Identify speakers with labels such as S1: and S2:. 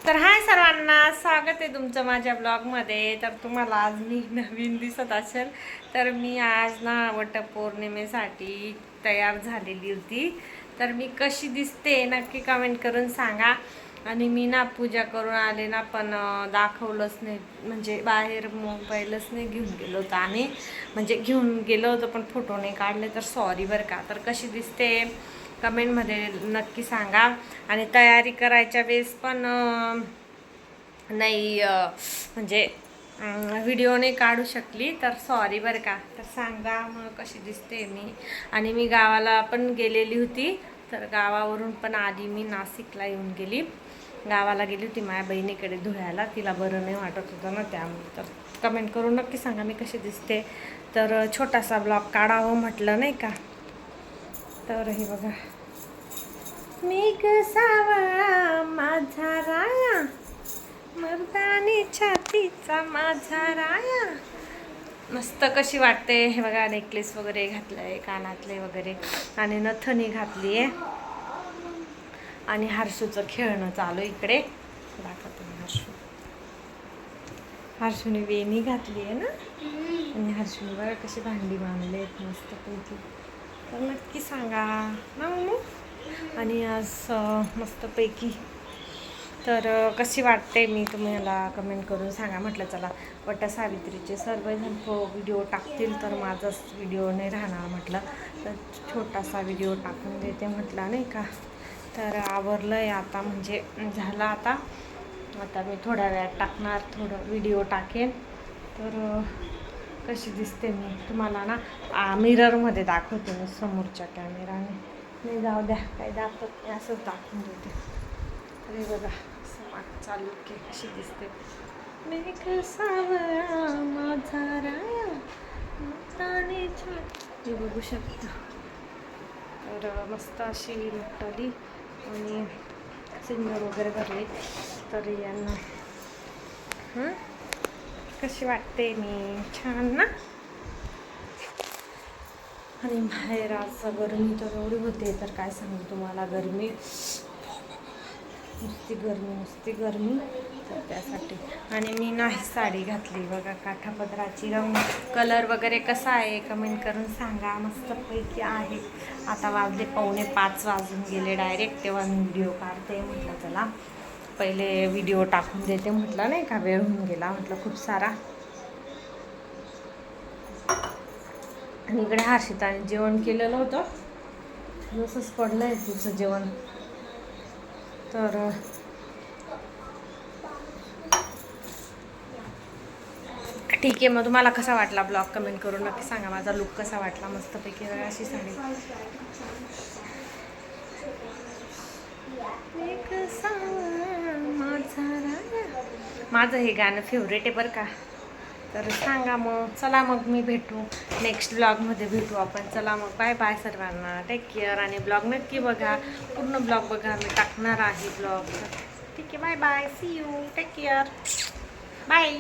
S1: तर हाय सर्वांना, स्वागत आहे तुमचं माझ्या ब्लॉगमध्ये. तर तुम्हाला आज मी नवीन दिसत असेल, तर मी आज ना वटपौर्णिमेसाठी तयार झालेली होती. तर मी कशी दिसते नक्की कमेंट करून सांगा. आणि मी ना पूजा करून आले ना, पण दाखवलंच नाही, म्हणजे बाहेर मोबाईलच नाही घेऊन गेलो होतो आणि म्हणजे घेऊन गेलो होतो पण फोटो नाही काढले. तर सॉरी बरं का. तर कशी दिसते कमेंटमध्ये नक्की सांगा. आणि तयारी करायच्या वेळेस पण नाही म्हणजे व्हिडिओ नाही काढू शकली, तर सॉरी बरं का. तर सांगा मग कशी दिसते मी. आणि मी गावाला पण गेलेली होती, तर गावावरून पण आधी मी नाशिकला येऊन गेली. गावाला गेली होती माझ्या बहिणीकडे धुळ्याला, तिला बरं नाही वाटत होतं ना, त्यामुळे. तर कमेंट करून नक्की सांगा मी कशी दिसते. तर छोटासा ब्लॉग काढावं म्हटलं नाही का. तर हे बघा, मी सावळा माझा राया, मर्दानी छातीचा माझा राया. मस्त कशी वाटते हे बघा. नेकलेस वगैरे घातलंय, कानातले वगैरे, आणि नथनी घातली आहे. आणि हर्षूचं खेळणं चालू इकडे दाखवते मी. हर्षूने वेणी घातली आहे ना, आणि हर्षूने बघा कशी भांडी बांधले आहेत मस्त पैकी. तर नक्की सांगा ना मम्मी. आणि आज मस्तपैकी तर कशी वाटते मी तुम्हाला कमेंट करून सांगा. म्हटलं चला वटसावित्रीचे सर्वजण व्हिडिओ टाकतील, तर माझाच व्हिडिओ नाही राहणार म्हटलं, तर छोटासा व्हिडिओ टाकून देते म्हटलं नाही का. तर आवरलं आहे आता, म्हणजे झालं आता मी थोड्या वेळात टाकणार, थोडं व्हिडिओ टाकेन. तर कशी दिसते मी तुम्हाला ना मिररमध्ये दाखवते मी, समोरच्या कॅमेराने नाही. जाऊ द्या, काही दाखवत नाही, असंच दाखवून देते. अरे बघा समाज चालू की कशी दिसते. मी सावळा माझा राया, मर्दानी छाती, हे बघू शकता. तर मस्त अशी नटली आणि सिंगर वगैरे भरले. तर यांना कशी वाटते मी, छान ना. आणि बाहेर आज गरमी तर एवढी होते, तर काय सांगू तुम्हाला. गरमी, नुसती गरमी. तर त्यासाठी. आणि मी नाही साडी घातली बघा, काठापदराची. रंग कलर वगैरे कसा आहे कमेंट करून सांगा. मस्तपैकी आहे. आता वाजले 4:45 वाजून गेले डायरेक्ट, तेव्हा मी व्हिडिओ काढते. म्हटलं चला पहिले व्हिडिओ टाकून देते म्हटलं नाही का, वेळ होऊन गेला म्हटलं खूप सारा. आणि इकडे हर्षिताने जेवण केलेलं होतं, जसंच पडलं आहे तिचं जेवण. तर ठीक आहे. मग तुम्हाला कसा वाटला ब्लॉग कमेंट करून नक्की सांगा. माझा लुक कसा वाटला, मस्तपैकी अशी साडी. माझं हे गाणं फेवरेट आहे बरं का. तर सांगा मग. चला मग मी भेटू नेक्स्ट ब्लॉगमध्ये, भेटू आपण. चला मग, बाय बाय सर्वांना, टेक केअर. आणि ब्लॉग नक्की बघा, पूर्ण ब्लॉग बघा, मी टाकणार आहे ब्लॉग. ठीक आहे, bye bye, see you, take care, bye.